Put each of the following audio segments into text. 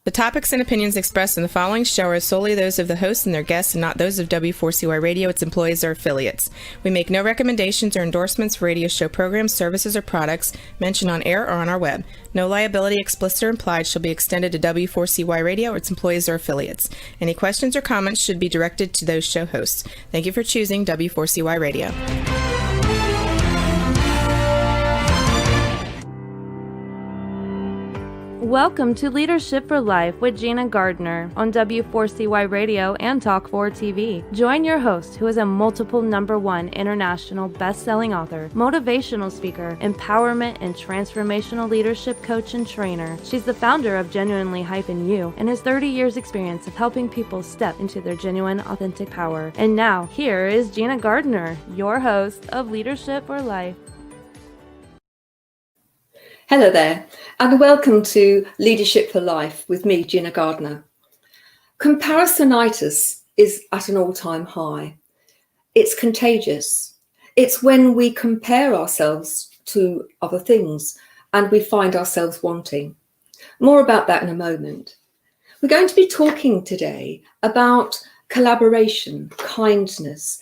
The topics and opinions expressed in the following show are solely those of the host and their guests and not those of W4CY Radio, its employees, or affiliates. We make no recommendations or endorsements for radio show programs, services, or products mentioned on air or on our web. No liability, explicit or implied, shall be extended to W4CY Radio or its employees or affiliates. Any questions or comments should be directed to those show hosts. Thank you for choosing W4CY Radio. Welcome to Leadership for Life with Gina Gardner on W4CY Radio and Talk4 TV. Join your host, who is a multiple #1 international best-selling author, motivational speaker, empowerment and transformational leadership coach and trainer. She's the founder of Genuinely Hyphen You and has 30 years experience of helping people step into their genuine, authentic power. And now, here is Gina Gardner, your host of Leadership for Life. Hello there, and welcome to Leadership for Life with me, Gina Gardner. Comparisonitis is at an all-time high. It's contagious. It's when we compare ourselves to other things and we find ourselves wanting. More about that in a moment. We're going to be talking today about collaboration, kindness,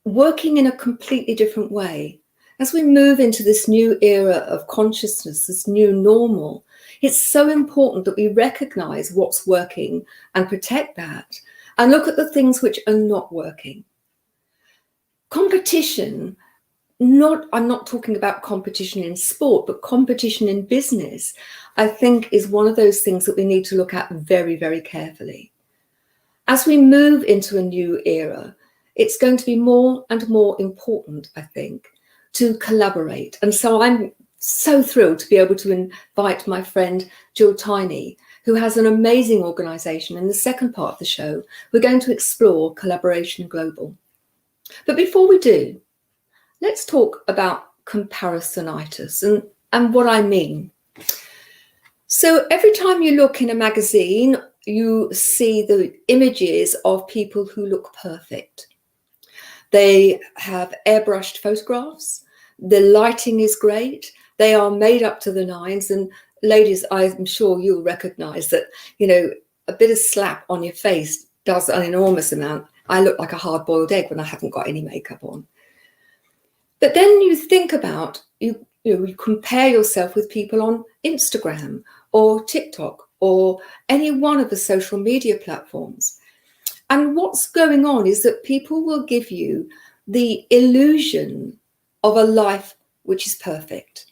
working in a completely different way. As we move into this new era of consciousness, this new normal, it's so important that we recognize what's working and protect that and look at the things which are not working. Competition, I'm not talking about competition in sport, but competition in business, I think is one of those things that we need to look at very, very carefully. As we move into a new era, it's going to be more and more important, I think, to collaborate. And so I'm so thrilled to be able to invite my friend Gill Tiney, who has an amazing organization. In the second part of the show, we're going to explore Collaboration Global. But before we do, let's talk about comparisonitis and what I mean. So every time you look in a magazine, you see the images of people who look perfect. They have airbrushed photographs. The lighting is great. They are made up to the nines. And ladies, I'm sure you'll recognize that, a bit of slap on your face does an enormous amount. I look like a hard-boiled egg when I haven't got any makeup on. But then you think about, you compare yourself with people on Instagram or TikTok or any one of the social media platforms. And what's going on is that people will give you the illusion of a life which is perfect.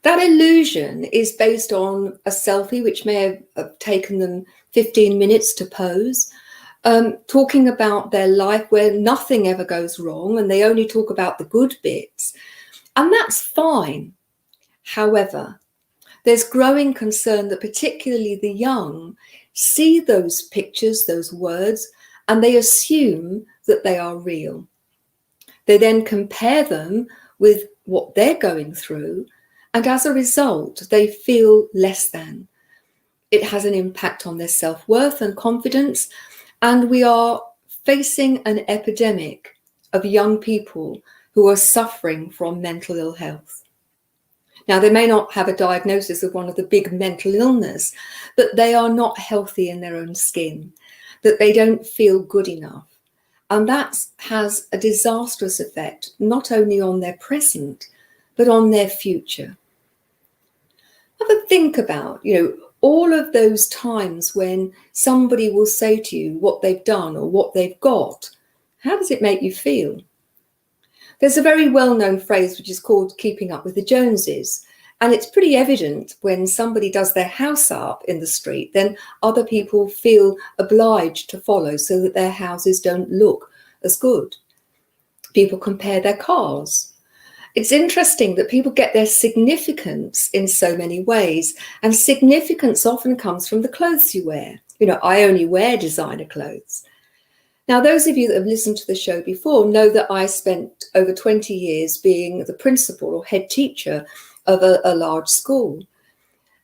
That illusion is based on a selfie which may have taken them 15 minutes to pose, talking about their life where nothing ever goes wrong and they only talk about the good bits. And that's fine. However, there's growing concern that particularly the young see those pictures, those words, and they assume that they are real. They then compare them with what they're going through, and as a result, they feel less than. It has an impact on their self-worth and confidence, and we are facing an epidemic of young people who are suffering from mental ill health. Now, they may not have a diagnosis of one of the big mental illness, but they are not healthy in their own skin, that they don't feel good enough. And that has a disastrous effect, not only on their present, but on their future. Have a think about, all of those times when somebody will say to you what they've done or what they've got. How does it make you feel? There's a very well-known phrase which is called keeping up with the Joneses. And it's pretty evident when somebody does their house up in the street, then other people feel obliged to follow so that their houses don't look as good. People compare their cars. It's interesting that people get their significance in so many ways. And significance often comes from the clothes you wear. I only wear designer clothes. Now, those of you that have listened to the show before know that I spent over 20 years being the principal or head teacher of a large school.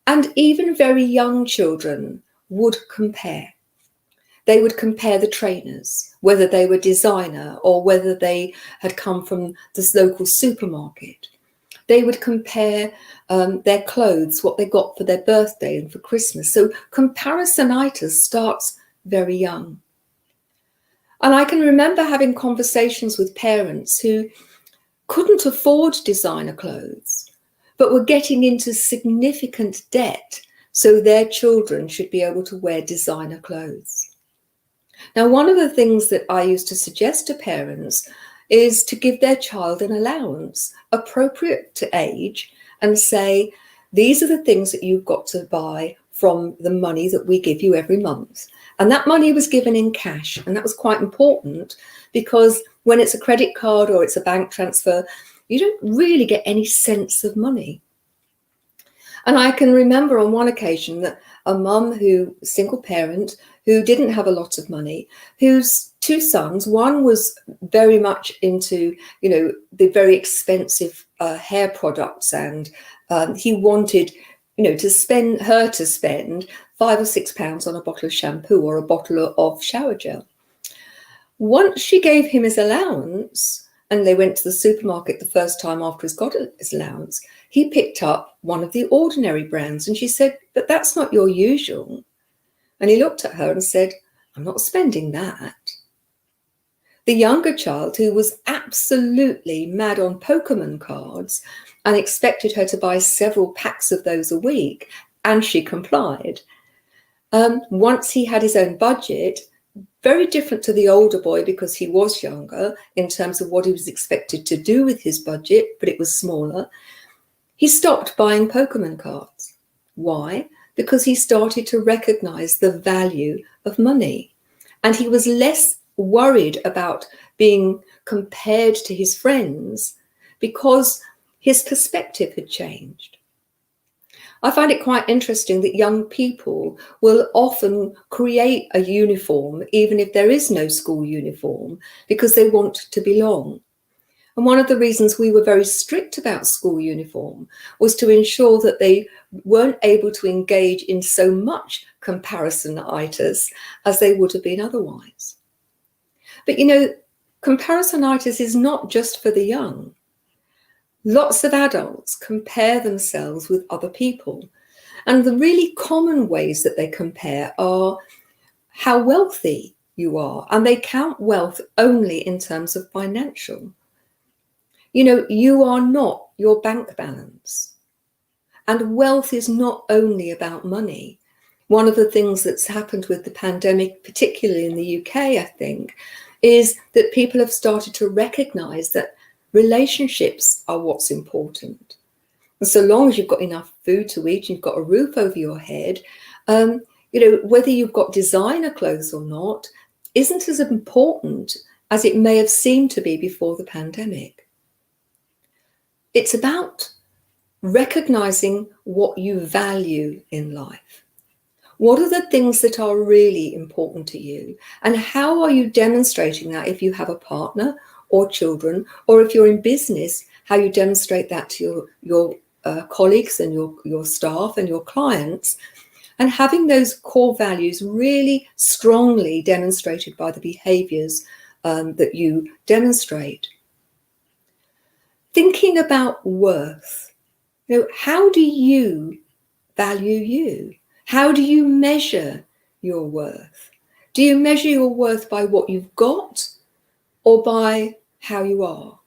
And even very young children would compare. They would compare the trainers, whether they were designer or whether they had come from this local supermarket. They would compare their clothes, what they got for their birthday and for Christmas. So comparisonitis starts very young. And I can remember having conversations with parents who couldn't afford designer clothes, but were getting into significant debt so their children should be able to wear designer clothes. Now, one of the things that I used to suggest to parents is to give their child an allowance appropriate to age and say, these are the things that you've got to buy from the money that we give you every month. And that money was given in cash. And that was quite important because when it's a credit card or it's a bank transfer, you don't really get any sense of money. And I can remember on one occasion that a mum who, single parent, who didn't have a lot of money, whose two sons, one was very much into, the very expensive hair products, and he wanted, to spend £5 or £6 on a bottle of shampoo or a bottle of shower gel. Once she gave him his allowance and they went to the supermarket the first time after he's got his allowance, he picked up one of the ordinary brands. And she said, but that's not your usual. And he looked at her and said, I'm not spending that. The younger child, who was absolutely mad on Pokemon cards and expected her to buy several packs of those a week, and she complied. Once he had his own budget, very different to the older boy because he was younger in terms of what he was expected to do with his budget, but it was smaller, he stopped buying Pokemon cards. Why? Because he started to recognize the value of money. And he was less worried about being compared to his friends because his perspective had changed. I find it quite interesting that young people will often create a uniform, even if there is no school uniform, because they want to belong. And one of the reasons we were very strict about school uniform was to ensure that they weren't able to engage in so much comparisonitis as they would have been otherwise. But comparisonitis is not just for the young. Lots of adults compare themselves with other people. And the really common ways that they compare are how wealthy you are. And they count wealth only in terms of financial. You are not your bank balance. And wealth is not only about money. One of the things that's happened with the pandemic, particularly in the UK, I think, is that people have started to recognize that relationships are what's important. And so long as you've got enough food to eat, you've got a roof over your head, whether you've got designer clothes or not, isn't as important as it may have seemed to be before the pandemic. It's about recognizing what you value in life. What are the things that are really important to you? And how are you demonstrating that if you have a partner or children, or if you're in business, how you demonstrate that to your colleagues and your staff and your clients, and having those core values really strongly demonstrated by the behaviors that you demonstrate. Thinking about worth. How do you value you? How do you measure your worth? Do you measure your worth by what you've got or by how you are?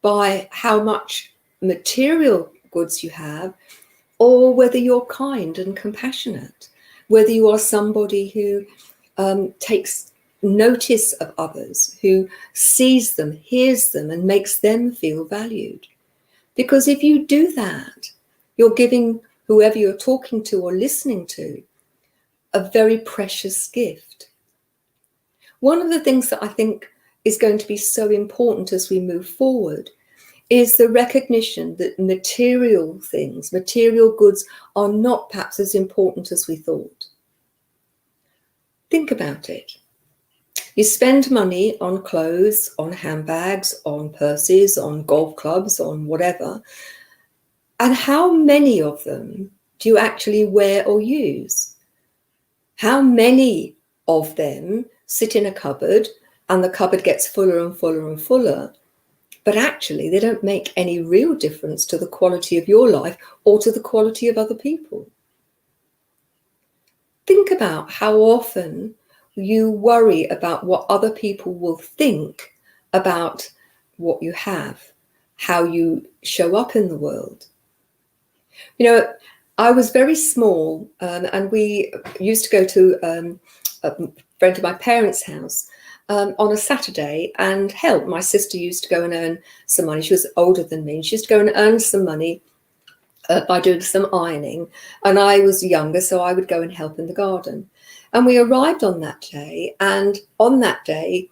By how much material goods you have, or whether you're kind and compassionate, whether you are somebody who takes notice of others, who sees them, hears them, and makes them feel valued. Because if you do that, you're giving whoever you're talking to or listening to a very precious gift. One of the things that I think is going to be so important as we move forward is the recognition that material things, material goods, are not perhaps as important as we thought. Think about it. You spend money on clothes, on handbags, on purses, on golf clubs, on whatever. And how many of them do you actually wear or use? How many of them sit in a cupboard and the cupboard gets fuller and fuller and fuller? but actually they don't make any real difference to the quality of your life or to the quality of other people. Think about how often you worry about what other people will think about what you have, how you show up in the world. You know, I was very small, and we used to go to a friend of my parents' house on a Saturday and help. My sister used to go and earn some money. She was older than me. She used to go and earn some money by doing some ironing. And I was younger, so I would go and help in the garden. And we arrived on that day. And on that day,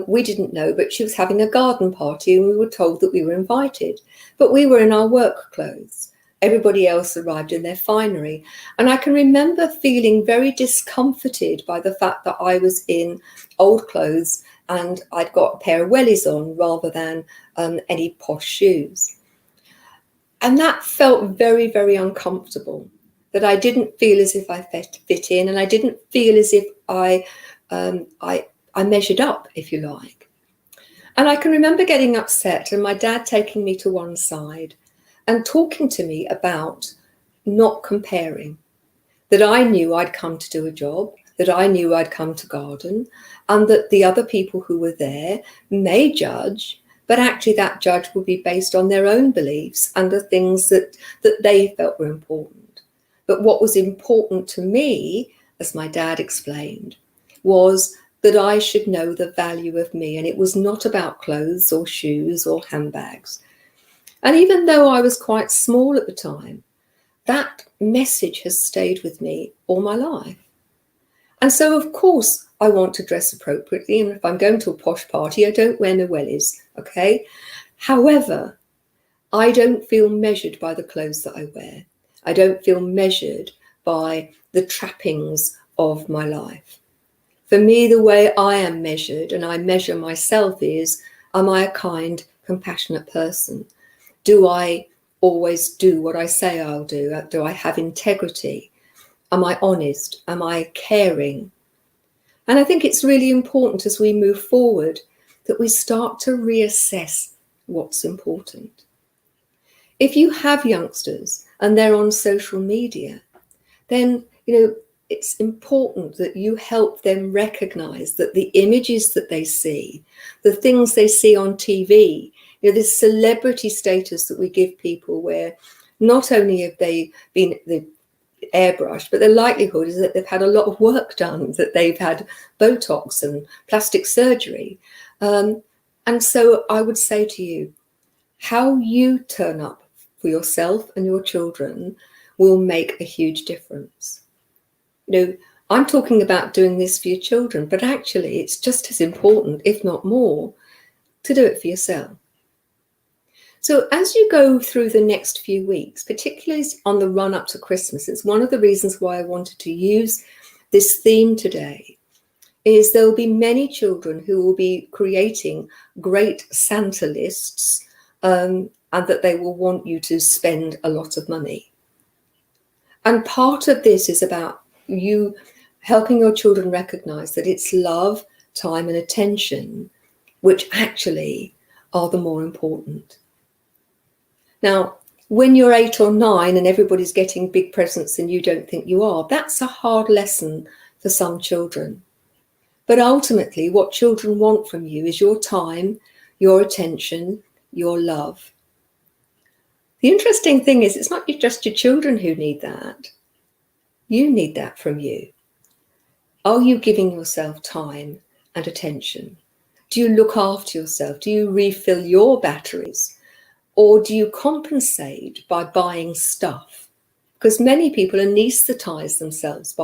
we didn't know, but she was having a garden party and we were told that we were invited. But we were in our work clothes. Everybody else arrived in their finery. And I can remember feeling very discomforted by the fact that I was in old clothes and I'd got a pair of wellies on rather than any posh shoes. And that felt very, very uncomfortable, that I didn't feel as if I fit in, and I didn't feel as if I measured up, if you like. And I can remember getting upset and my dad taking me to one side and talking to me about not comparing, that I knew I'd come to do a job, that I knew I'd come to garden, and that the other people who were there may judge, but actually that judge would be based on their own beliefs and the things that they felt were important. But what was important to me, as my dad explained, was that I should know the value of me. And it was not about clothes or shoes or handbags. And even though I was quite small at the time, that message has stayed with me all my life. And so, of course, I want to dress appropriately. And if I'm going to a posh party, I don't wear my wellies, okay? However, I don't feel measured by the clothes that I wear. I don't feel measured by the trappings of my life. For me, the way I am measured, and I measure myself, is, am I a kind, compassionate person? Do I always do what I say I'll do? Do I have integrity? Am I honest? Am I caring? And I think it's really important as we move forward that we start to reassess what's important. If you have youngsters and they're on social media, then, it's important that you help them recognize that the images that they see, the things they see on TV, this celebrity status that we give people, where not only have they been airbrushed, but the likelihood is that they've had a lot of work done, that they've had Botox and plastic surgery. And so I would say to you, how you turn up for yourself and your children will make a huge difference. I'm talking about doing this for your children, but actually it's just as important, if not more, to do it for yourself. So as you go through the next few weeks, particularly on the run up to Christmas, it's one of the reasons why I wanted to use this theme today, is there will be many children who will be creating great Santa lists, and that they will want you to spend a lot of money. And part of this is about you helping your children recognize that it's love, time, and attention which actually are the more important. Now, when you're 8 or 9 and everybody's getting big presents and you don't think you are, that's a hard lesson for some children. But ultimately, what children want from you is your time, your attention, your love. The interesting thing is, it's not just your children who need that. You need that from you. Are you giving yourself time and attention? Do you look after yourself? Do you refill your batteries? Or do you compensate by buying stuff? Because many people anesthetize themselves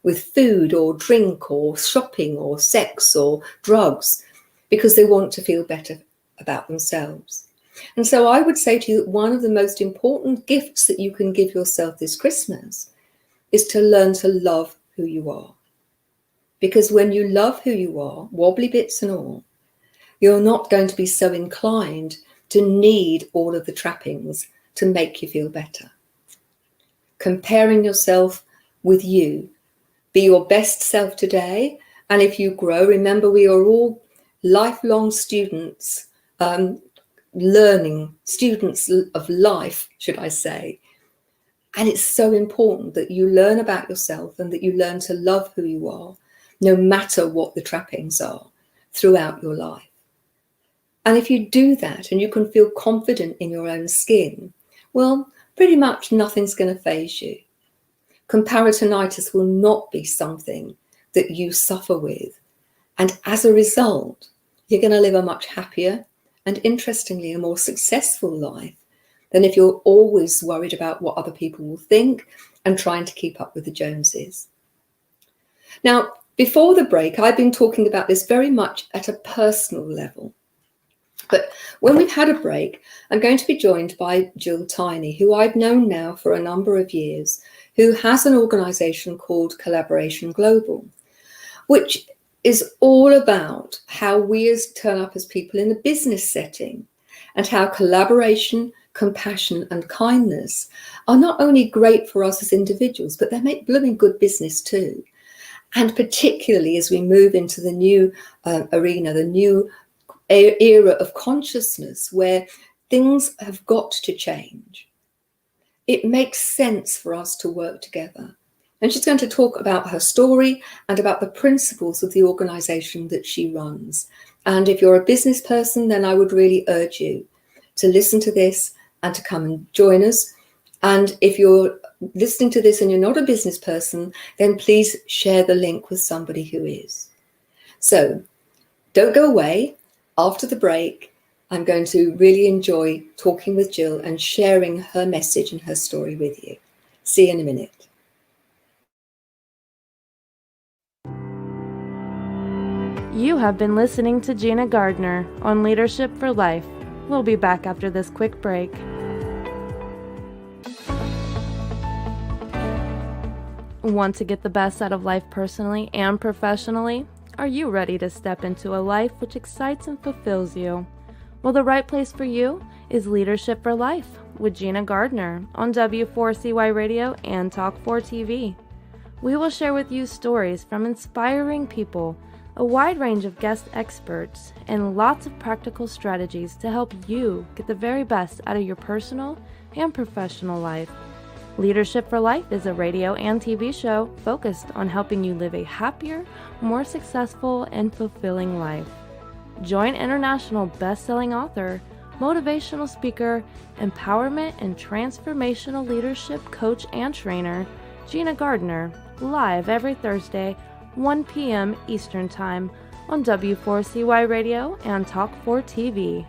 with food or drink or shopping or sex or drugs because they want to feel better about themselves. And so I would say to you that one of the most important gifts that you can give yourself this Christmas is to learn to love who you are. Because when you love who you are, wobbly bits and all, you're not going to be so inclined to need all of the trappings to make you feel better. Comparing yourself with you. Be your best self today. And if you grow, remember we are all lifelong students learning, students of life, should I say. And it's so important that you learn about yourself and that you learn to love who you are, no matter what the trappings are throughout your life. And if you do that and you can feel confident in your own skin, well, pretty much nothing's going to faze you. Comparatinitis will not be something that you suffer with. And as a result, you're going to live a much happier and, interestingly, a more successful life than if you're always worried about what other people will think and trying to keep up with the Joneses. Now, before the break, I've been talking about this very much at a personal level. But when we've had a break, I'm going to be joined by Gill Tiney, who I've known now for a number of years, who has an organisation called Collaboration Global, which is all about how we turn up as people in a business setting and how collaboration, compassion and kindness are not only great for us as individuals, but they make blooming good business too. And particularly as we move into the new arena, the new era of consciousness where things have got to change, it makes sense for us to work together. And she's going to talk about her story and about the principles of the organisation that she runs. And if you're a business person, then I would really urge you to listen to this and to come and join us. And if you're listening to this and you're not a business person, then please share the link with somebody who is. So don't go away. After the break, I'm going to really enjoy talking with Gill and sharing her message and her story with you. See you in a minute. You have been listening to Gina Gardner on Leadership for Life. We'll be back after this quick break. Want to get the best out of life personally and professionally? Are you ready to step into a life which excites and fulfills you? Well, the right place for you is Leadership for Life with Gina Gardner on W4CY Radio and Talk4 TV. We will share with you stories from inspiring people, a wide range of guest experts, and lots of practical strategies to help you get the very best out of your personal and professional life. Leadership for Life is a radio and TV show focused on helping you live a happier, more successful, and fulfilling life. Join international best-selling author, motivational speaker, empowerment and transformational leadership coach and trainer, Gina Gardner, live every Thursday, 1 p.m. Eastern Time on W4CY Radio and Talk4 TV.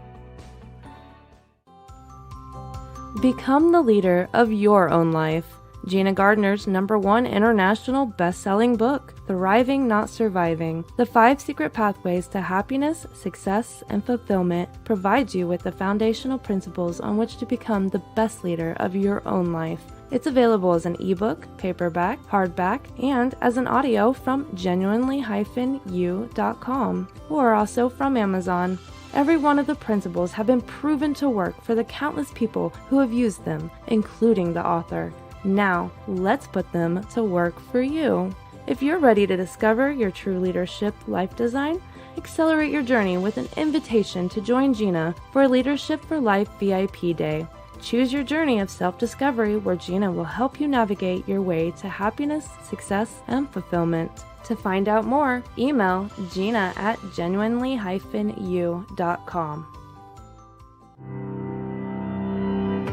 Become the leader of your own life. Gina Gardner's #1 international best-selling book, Thriving Not Surviving, The 5 Secret Pathways to Happiness, Success, and Fulfillment, provides you with the foundational principles on which to become the best leader of your own life. It's available as an ebook, paperback, hardback, and as an audio from genuinely-u.com, or also from Amazon. Every one of the principles have been proven to work for the countless people who have used them, including the author. Now, let's put them to work for you. If you're ready to discover your true leadership life design, accelerate your journey with an invitation to join Gina for a Leadership for Life VIP Day. Choose your journey of self-discovery where Gina will help you navigate your way to happiness, success, and fulfillment. To find out more, email Gina at genuinely-u.com.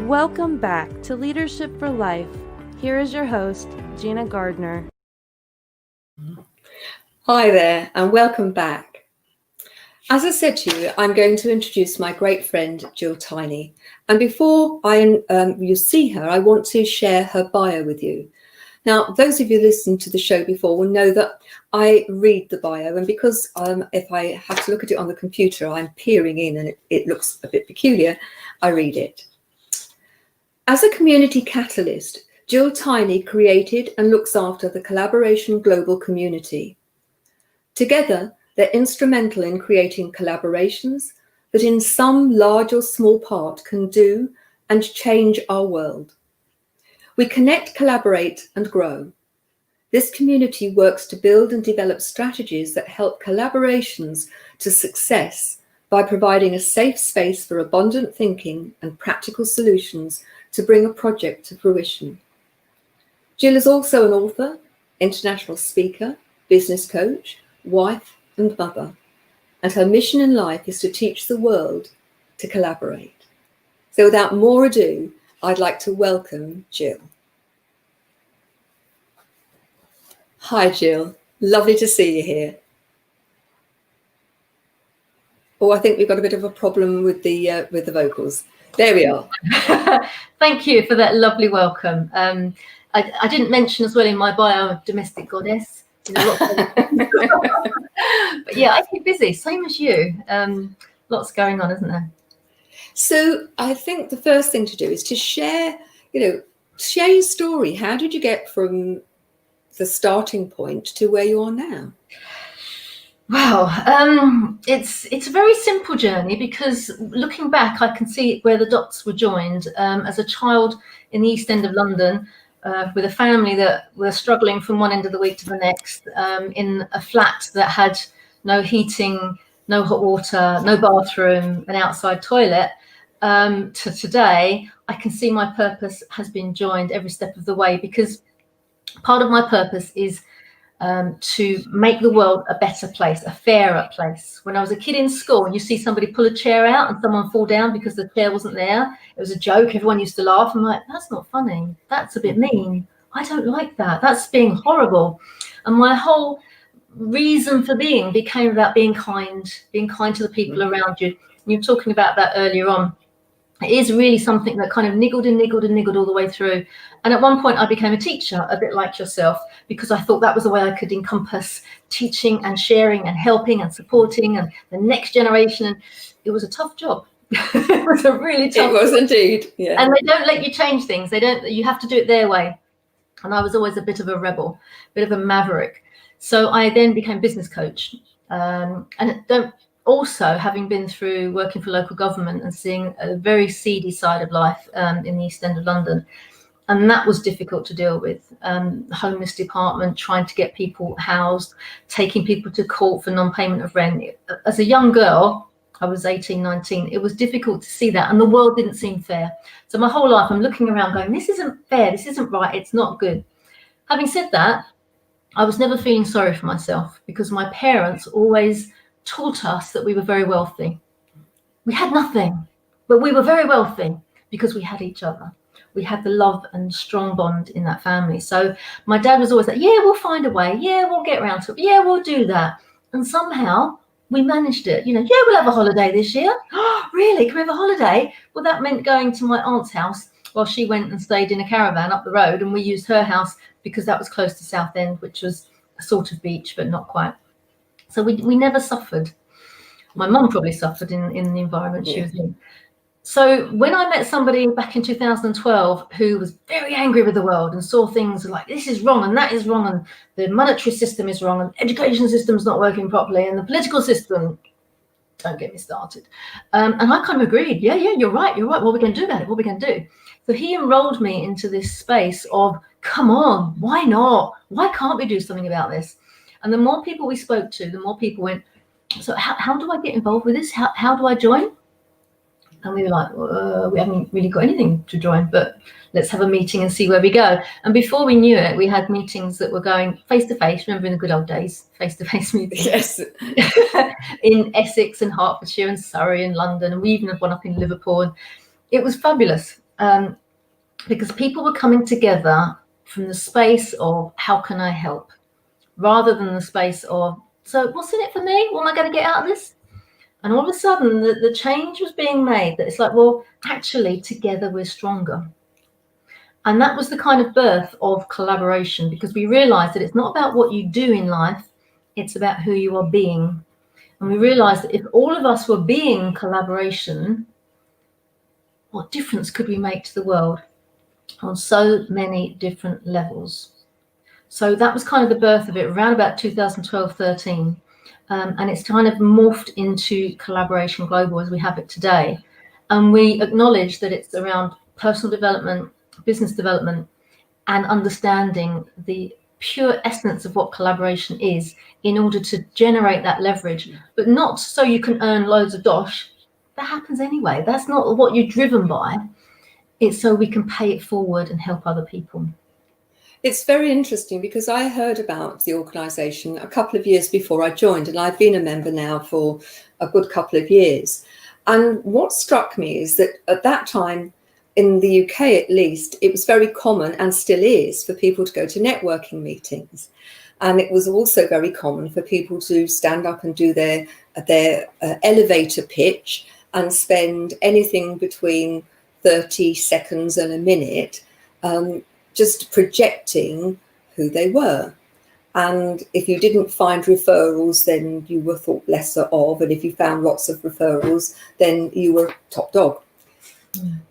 Welcome back to Leadership for Life. Here is your host, Gina Gardner. Hi there, and welcome back. As I said to you, I'm going to introduce my great friend, Gill Tiney. And before you see her, I want to share her bio with you. Now, those of you listening to the show before will know that I read the bio, and because if I have to look at it on the computer, I'm peering in and it looks a bit peculiar, I read it. As a community catalyst, Gill Tiney created and looks after the Collaboration Global community. Together, they're instrumental in creating collaborations that in some large or small part can do and change our world. We connect, collaborate, and grow. This community works to build and develop strategies that help collaborations to success by providing a safe space for abundant thinking and practical solutions to bring a project to fruition. Gill is also an author, international speaker, business coach, wife and mother, and her mission in life is to teach the world to collaborate. So without more ado, I'd like to welcome Gill. Hi, Gill. Lovely to see you here. Oh, I think we've got a bit of a problem with the vocals. There we are. Thank you for that lovely welcome. I didn't mention as well in my bio, I'm a domestic goddess. But yeah, I keep busy, same as you. Lots going on, isn't there? So I think the first thing to do is to share your story. How did you get from the starting point to where you are now? Wow, it's a very simple journey, because looking back, I can see where the dots were joined. As a child in the East End of London, with a family that were struggling from one end of the week to the next, in a flat that had no heating, no hot water, no bathroom, an outside toilet, to today, I can see my purpose has been joined every step of the way, because part of my purpose is to make the world a better place, a fairer place. When I was a kid in school, and you see somebody pull a chair out and someone fall down because the chair wasn't there, it was a joke. Everyone used to laugh. I'm like, that's not funny. That's a bit mean. I don't like that. That's being horrible. And my whole reason for being became about being kind to the people around you. You were talking about that earlier on. It is really something that kind of niggled all the way through. And at one point I became a teacher, a bit like yourself, because I thought that was the way I could encompass teaching and sharing and helping and supporting and the next generation. And it was a tough job. It was a really tough job. It was indeed. Yeah. And they don't let you change things. You have to do it their way. And I was always a bit of a rebel, a bit of a maverick. So I then became business coach. Also, having been through working for local government and seeing a very seedy side of life in the East End of London, and that was difficult to deal with. The homeless department, trying to get people housed, taking people to court for non-payment of rent. As a young girl, I was 18, 19, it was difficult to see that, and the world didn't seem fair. So my whole life I'm looking around going, this isn't fair, this isn't right, it's not good. Having said that, I was never feeling sorry for myself, because my parents always taught us that we were very wealthy. We had nothing, but we were very wealthy because we had each other. We had the love and strong bond in that family. So my dad was always like, yeah, we'll find a way. Yeah, we'll get around to it. Yeah, we'll do that. And somehow we managed it. Yeah, we'll have a holiday this year. Oh, really? Can we have a holiday? Well, that meant going to my aunt's house while she went and stayed in a caravan up the road. And we used her house because that was close to Southend, which was a sort of beach, but not quite. So we never suffered. My mum probably suffered in the environment she was in. So when I met somebody back in 2012 who was very angry with the world and saw things like this is wrong and that is wrong and the monetary system is wrong and the education system is not working properly and the political system, don't get me started. And I kind of agreed, yeah, you're right. What are we going to do about it? What are we going to do? So he enrolled me into this space of, come on, why not? Why can't we do something about this? And the more people we spoke to, the more people went, so how do I get involved with this? How do I join? And we were like, we haven't really got anything to join, but let's have a meeting and see where we go. And before we knew it, we had meetings that were going face-to-face. Remember in the good old days, face-to-face meetings? Yes. In Essex and Hertfordshire and Surrey and London. And we even had one up in Liverpool. And it was fabulous because people were coming together from the space of how can I help? Rather than the space of, so what's in it for me? What am I going to get out of this? And all of a sudden, the change was being made that it's like, well, actually, together we're stronger. And that was the kind of birth of collaboration, because we realized that it's not about what you do in life, it's about who you are being. And we realized that if all of us were being collaboration, what difference could we make to the world on so many different levels? So that was kind of the birth of it around about 2012-13. And it's kind of morphed into Collaboration Global as we have it today. And we acknowledge that it's around personal development, business development, and understanding the pure essence of what collaboration is in order to generate that leverage, but not so you can earn loads of dosh. That happens anyway. That's not what you're driven by. It's so we can pay it forward and help other people. It's very interesting because I heard about the organisation a couple of years before I joined, and I've been a member now for a good couple of years. And what struck me is that at that time, in the UK at least, it was very common, and still is, for people to go to networking meetings. And it was also very common for people to stand up and do their elevator pitch and spend anything between 30 seconds and a minute just projecting who they were. And if you didn't find referrals, then you were thought lesser of. And if you found lots of referrals, then you were top dog.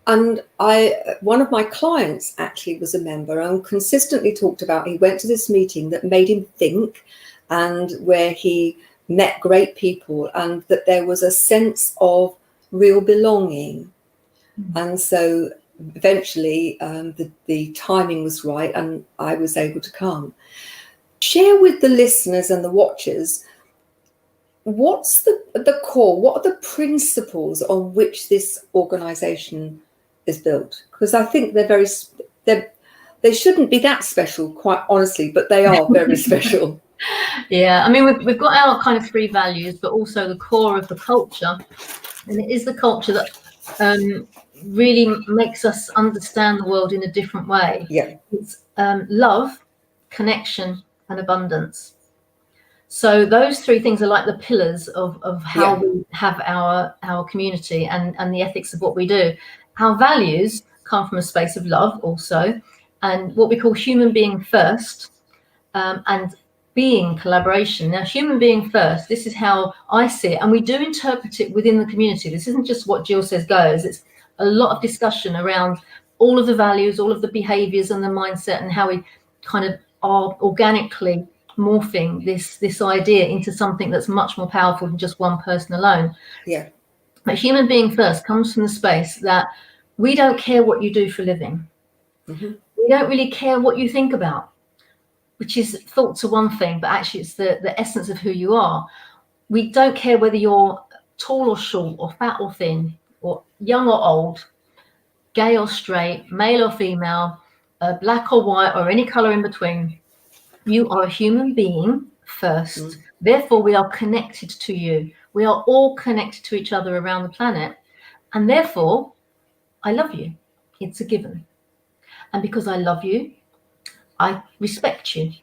And one of my clients actually was a member and consistently talked about, he went to this meeting that made him think, and where he met great people, and that there was a sense of real belonging. And so eventually the timing was right and I was able to come. Share with the listeners and the watchers, what's the core, what are the principles on which this organisation is built? Because I think they shouldn't be that special, quite honestly, but they are very special. Yeah, I mean, we've got our kind of 3 values, but also the core of the culture. And it is the culture that really makes us understand the world in a different way. Yeah. It's love, connection, and abundance. So those 3 things are like the pillars of how we have our community and the ethics of what we do. Our values come from a space of love also, and what we call human being first, and being collaboration. Now, human being first, this is how I see it, and we do interpret it within the community. This isn't just what Gill says goes. It's a lot of discussion around all of the values, all of the behaviors and the mindset, and how we kind of are organically morphing this idea into something that's much more powerful than just one person alone. Yeah. But human being first comes from the space that we don't care what you do for a living. Mm-hmm. We don't really care what you think about, which is thoughts are one thing, but actually it's the essence of who you are. We don't care whether you're tall or short, or fat or thin, or young or old, gay or straight, male or female, black or white, or any color in between. You are a human being first. Therefore, we are connected to you. We are all connected to each other around the planet. And therefore, I love you. It's a given. And because I love you, I respect you.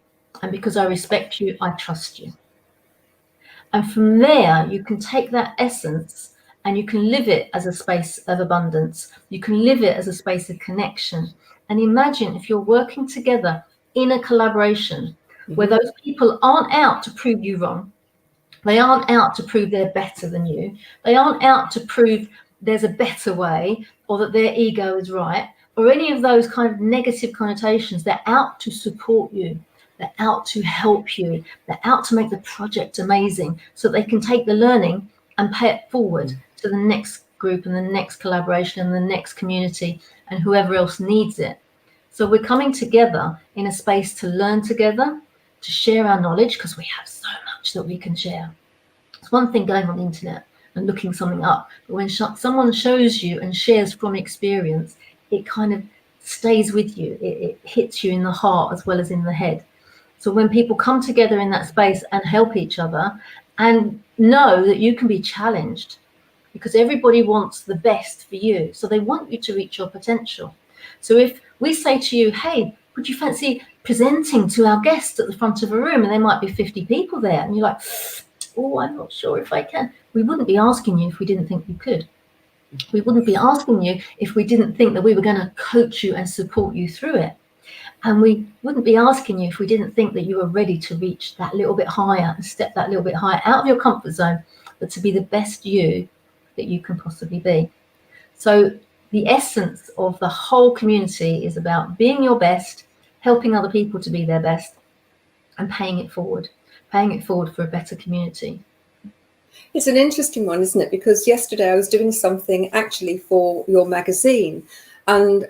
And because I respect you, I trust you. And from there, you can take that essence and you can live it as a space of abundance. You can live it as a space of connection. And imagine if you're working together in a collaboration where those people aren't out to prove you wrong. They aren't out to prove they're better than you. They aren't out to prove there's a better way or that their ego is right or any of those kind of negative connotations. They're out to support you. They're out to help you. They're out to make the project amazing so they can take the learning and pay it forward to the next group and the next collaboration and the next community and whoever else needs it. So we're coming together in a space to learn together, to share our knowledge, because we have so much that we can share. It's one thing going on the internet and looking something up, but when someone shows you and shares from experience, it kind of stays with you. It hits you in the heart as well as in the head. So when people come together in that space and help each other and know that you can be challenged, because everybody wants the best for you. So they want you to reach your potential. So if we say to you, hey, would you fancy presenting to our guests at the front of a room? And there might be 50 people there. And you're like, oh, I'm not sure if I can. We wouldn't be asking you if we didn't think you could. We wouldn't be asking you if we didn't think that we were going to coach you and support you through it. And we wouldn't be asking you if we didn't think that you were ready to reach that little bit higher and step that little bit higher out of your comfort zone, but to be the best you that you can possibly be. So the essence of the whole community is about being your best, helping other people to be their best, and paying it forward for a better community. It's an interesting one, isn't it? Because yesterday I was doing something actually for your magazine, and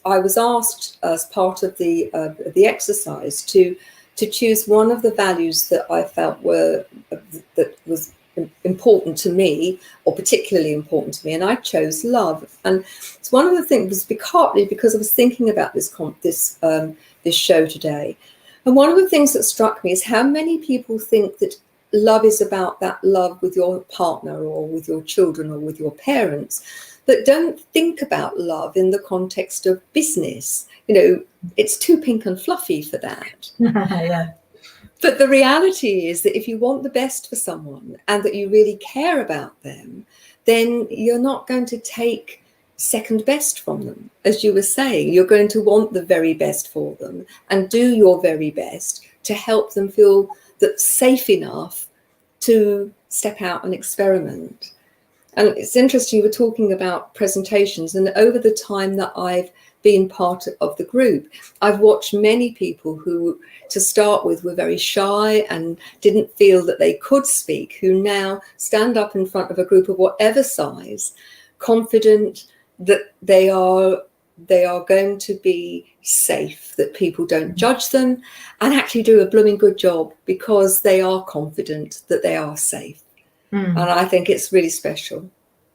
I was asked as part of the exercise to choose one of the values that I felt that was important to me, or particularly important to me, and I chose love. And it's one of the things, partly because I was thinking about this show today, and one of the things that struck me is how many people think that love is about that love with your partner or with your children or with your parents, but don't think about love in the context of business. It's too pink and fluffy for that. Yeah. But the reality is that if you want the best for someone and that you really care about them, then you're not going to take second best from them. As you were saying, you're going to want the very best for them and do your very best to help them feel that safe enough to step out and experiment. And it's interesting, you were talking about presentations, and over the time that I've been part of the group, I've watched many people who, to start with, were very shy and didn't feel that they could speak, who now stand up in front of a group of whatever size, confident that they are going to be safe, that people don't judge them, and actually do a blooming good job because they are confident that they are safe. And I think it's really special.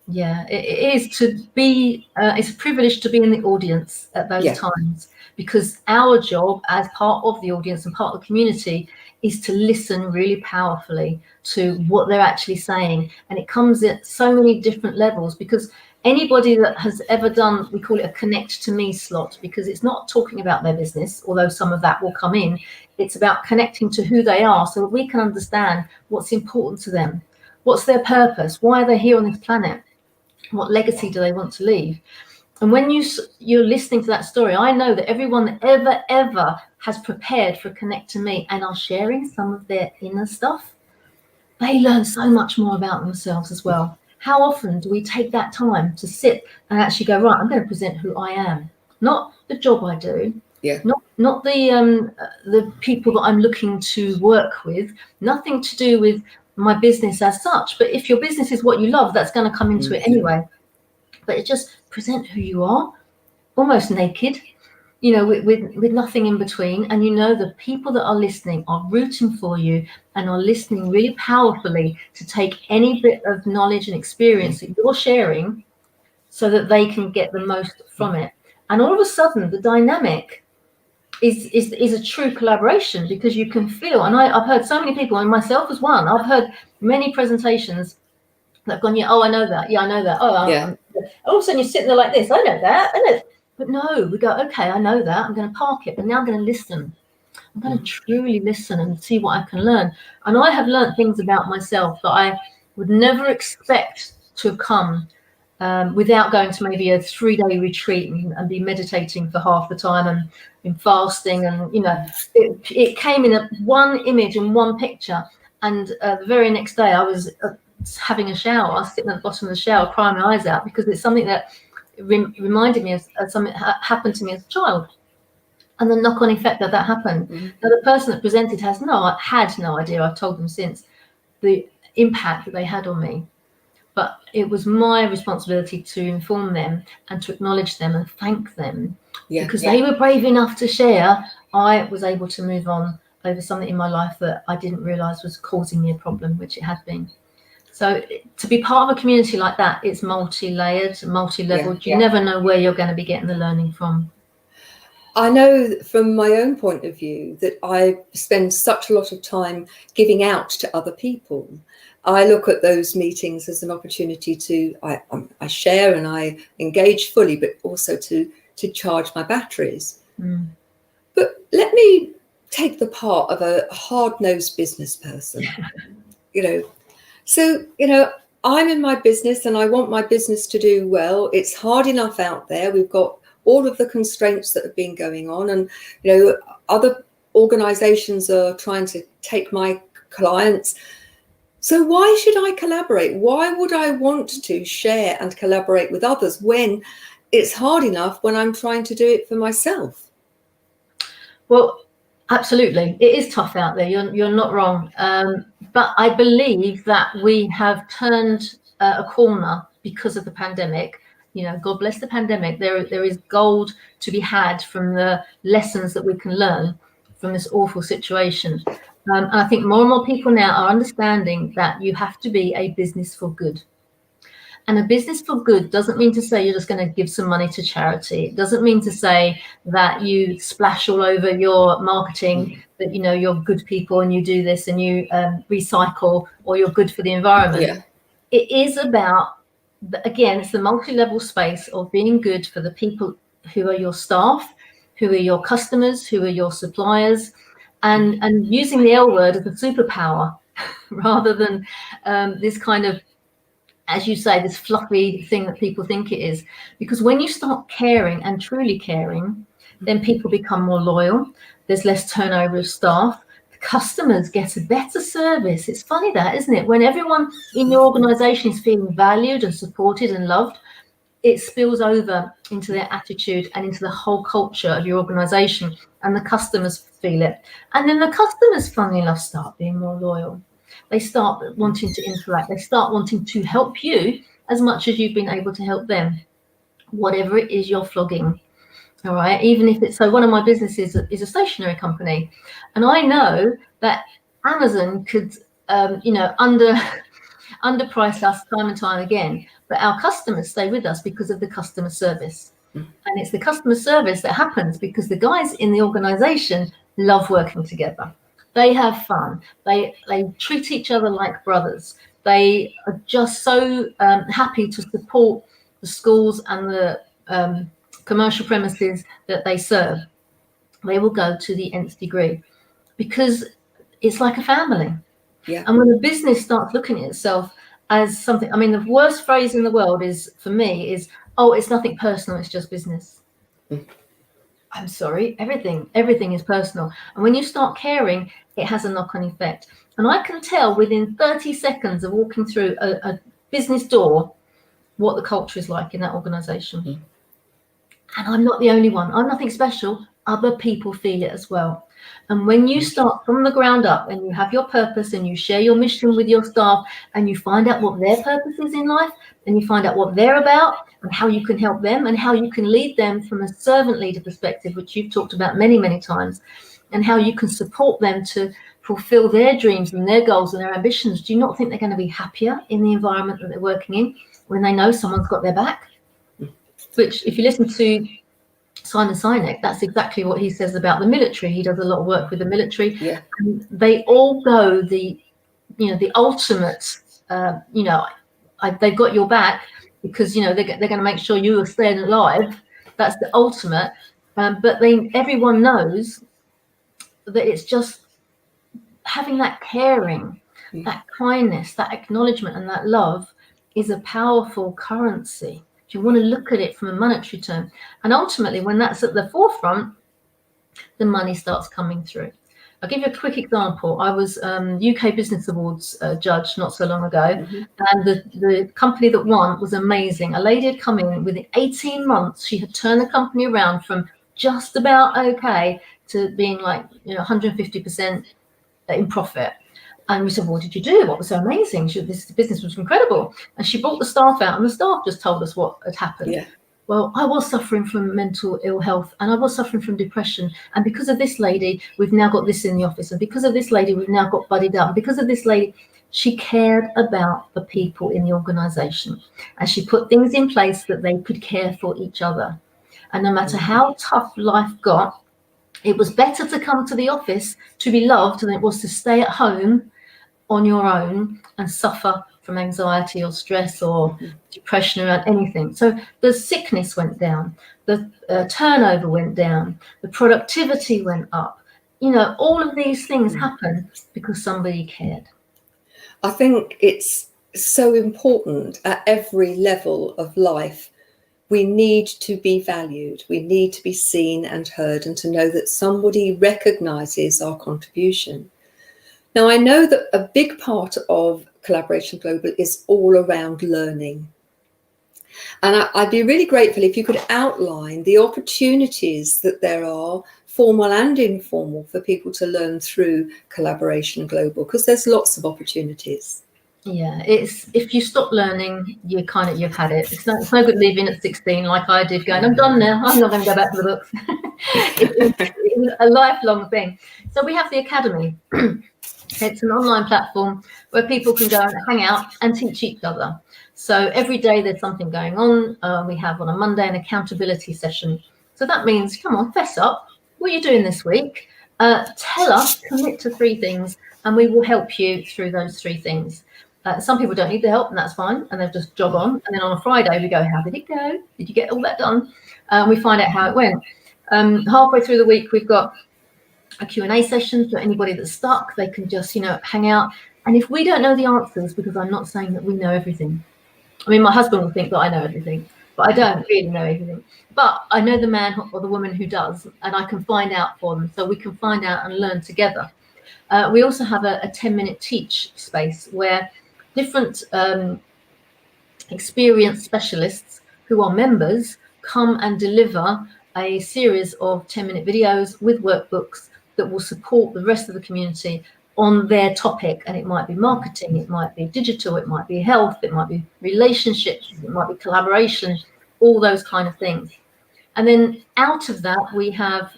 Yeah, it is to be, it's a privilege to be in the audience at those times, because our job as part of the audience and part of the community is to listen really powerfully to what they're actually saying. And it comes at so many different levels, because anybody that has ever done, we call it a connect to me slot, because it's not talking about their business, although some of that will come in. It's about connecting to who they are so that we can understand what's important to them. What's their purpose? Why are they here on this planet? What legacy do they want to leave? And when you're listening to that story, I know that everyone that ever has prepared for Connect to Me and are sharing some of their inner stuff, they learn so much more about themselves as well. How often do we take that time to sit and actually go, right, I'm going to present who I am, not the job I do, not the people that I'm looking to work with, nothing to do with my business as such. But if your business is what you love, that's going to come into it anyway. But it just present who you are, almost naked, with nothing in between. And the people that are listening are rooting for you and are listening really powerfully to take any bit of knowledge and experience that you're sharing so that they can get the most from it. And all of a sudden, the dynamic is a true collaboration, because you can feel, and I've heard so many people, and myself as one, I've heard many presentations that have gone, I know that. Yeah, I know that. All of a sudden you're sitting there like this. I know that. I know. But no, we go, okay, I know that. I'm going to park it. But now I'm going to listen. I'm going to truly listen and see what I can learn. And I have learned things about myself that I would never expect to have come without going to maybe a 3-day retreat and be meditating for half the time and been fasting. And, it came in one image and one picture. And the very next day I was having a shower. I was sitting at the bottom of the shower crying my eyes out, because it's something that reminded me of something that happened to me as a child, and the knock-on effect that happened. Now, the person that presented had no idea. I've told them since the impact that they had on me, but it was my responsibility to inform them and to acknowledge them and thank them, because they were brave enough to share. I was able to move on over something in my life that I didn't realize was causing me a problem, which it had been. So to be part of a community like that, it's multi-layered, multi-leveled. You never know where you're going to be getting the learning from. I know from my own point of view that I spend such a lot of time giving out to other people. I look at those meetings as an opportunity to, I share and I engage fully, but also to charge my batteries. But let me take the part of a hard-nosed business person, So, I'm in my business and I want my business to do well. It's hard enough out there. We've got all of the constraints that have been going on, and, other organizations are trying to take my clients. So why should I collaborate? Why would I want to share and collaborate with others when it's hard enough when I'm trying to do it for myself? Well, absolutely. It is tough out there. You're not wrong. But I believe that we have turned a corner because of the pandemic. God bless the pandemic. There is gold to be had from the lessons that we can learn from this awful situation. And I think more and more people now are understanding that you have to be a business for good. And a business for good doesn't mean to say you're just going to give some money to charity. It doesn't mean to say that you splash all over your marketing, that, you're good people and you do this and you recycle, or you're good for the environment. Yeah. It is about, again, it's the multi-level space of being good for the people who are your staff, who are your customers, who are your suppliers, and using the L word as a superpower rather than this kind of, as you say, this fluffy thing that people think it is. Because when you start caring and truly caring, then people become more loyal. There's less turnover of staff. The customers get a better service. It's funny that, isn't it? When everyone in your organization is feeling valued and supported and loved, it spills over into their attitude and into the whole culture of your organization, and the customers feel it. And then the customers, funnily enough, start being more loyal. They start wanting to interact. They start wanting to help you as much as you've been able to help them, whatever it is you're flogging. All right. Even if it's, so one of my businesses is a stationery company, and I know that Amazon could, underprice us time and time again, but our customers stay with us because of the customer service. And it's the customer service that happens because the guys in the organization love working together. They have fun. They treat each other like brothers. They are just so happy to support the schools and the commercial premises that they serve. They will go to the nth degree because it's like a family. Yeah. And when a business starts looking at itself as something, I mean, the worst phrase in the world is, for me, is, oh, it's nothing personal, it's just business. I'm sorry, everything is personal. And when you start caring, it has a knock-on effect. And I can tell within 30 seconds of walking through a business door what the culture is like in that organization. And I'm not the only one. I'm nothing special. Other people feel it as well. And when you start from the ground up and you have your purpose and you share your mission with your staff and you find out what their purpose is in life and you find out what they're about and how you can help them and how you can lead them from a servant leader perspective, which you've talked about many, many times, and how you can support them to fulfill their dreams and their goals and their ambitions, do you not think they're going to be happier in the environment that they're working in when they know someone's got their back? Which, if you listen to Simon Sinek, that's exactly what he says about the military. He does a lot of work with the military. Yeah. And they all go the ultimate, they've got your back because, they're going to make sure you are staying alive. That's the ultimate. But everyone knows that it's just having that caring, that kindness, that acknowledgement and that love is a powerful currency. If you want to look at it from a monetary term. And ultimately, when that's at the forefront, the money starts coming through. I'll give you a quick example. I was UK Business Awards judge not so long ago, and the company that won was amazing. A lady had come in within 18 months. She had turned the company around from just about okay to being like 150% in profit. And we said, what did you do? What was so amazing? This business was incredible. And she brought the staff out and the staff just told us what had happened. Yeah. Well, I was suffering from mental ill health and I was suffering from depression. And because of this lady, we've now got this in the office. And because of this lady, we've now got buddied up. And because of this lady, she cared about the people in the organization. And she put things in place that they could care for each other. And no matter how tough life got, it was better to come to the office to be loved than it was to stay at home on your own and suffer from anxiety or stress or depression or anything. So the sickness went down, the turnover went down, the productivity went up. All of these things happen because somebody cared. I think it's so important at every level of life. We need to be valued. We need to be seen and heard and to know that somebody recognizes our contribution. Now, I know that a big part of Collaboration Global is all around learning. And I'd be really grateful if you could outline the opportunities that there are, formal and informal, for people to learn through Collaboration Global, because there's lots of opportunities. Yeah, it's if you stop learning, you've had it. It's no good leaving at 16 like I did, going, I'm done now. I'm not going to go back to the books. It's a lifelong thing. So we have the Academy. It's an online platform where people can go and hang out and teach each other. So every day there's something going on. We have on a Monday an accountability session. So that means, come on, fess up. What are you doing this week? Tell us, commit to 3 things, and we will help you through those 3 things. Some people don't need the help, and that's fine, and they'll just jog on. And then on a Friday, we go, how did it go? Did you get all that done? We find out how it went. Halfway through the week, we've got a Q&A session for anybody that's stuck. They can just, hang out. And if we don't know the answers, because I'm not saying that we know everything. I mean, my husband will think that I know everything, but I don't really know everything. But I know the man or the woman who does, and I can find out for them. So we can find out and learn together. We also have a 10-minute teach space where different experienced specialists who are members come and deliver a series of 10-minute videos with workbooks that will support the rest of the community on their topic. And it might be marketing, it might be digital, it might be health, it might be relationships, it might be collaboration, all those kind of things. And then out of that, we have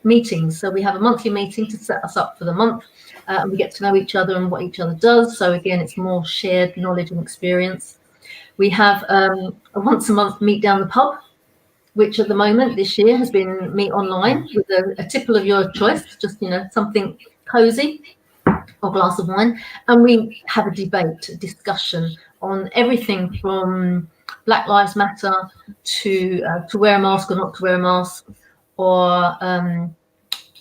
meetings. So we have a monthly meeting to set us up for the month. And we get to know each other and what each other does. So again, it's more shared knowledge and experience. We have a once a month meet down the pub, which at the moment this year has been meet online with a tipple of your choice, just, something cozy or glass of wine. And we have a debate, a discussion on everything from Black Lives Matter to wear a mask or not to wear a mask, or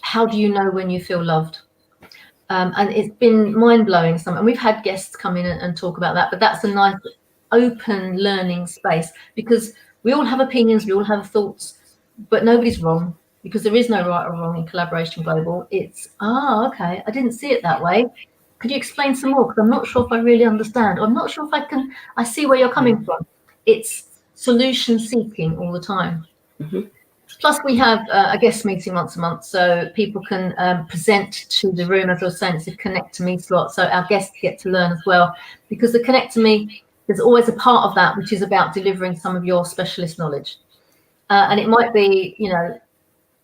how do you know when you feel loved? And it's been mind-blowing. And we've had guests come in and talk about that, but that's a nice open learning space, because we all have opinions, we all have thoughts, but nobody's wrong, because there is no right or wrong in Collaboration Global. It's, okay, I didn't see it that way. Could you explain some more? Because I'm not sure if I really understand. Or I'm not sure if I see where you're coming from. It's solution seeking all the time. Mm-hmm. Plus, we have a guest meeting once a month, so people can present to the room. As I was saying, it's a Connect to Me slot, so our guests get to learn as well. Because the Connect to Me, there's always a part of that which is about delivering some of your specialist knowledge. And it might be,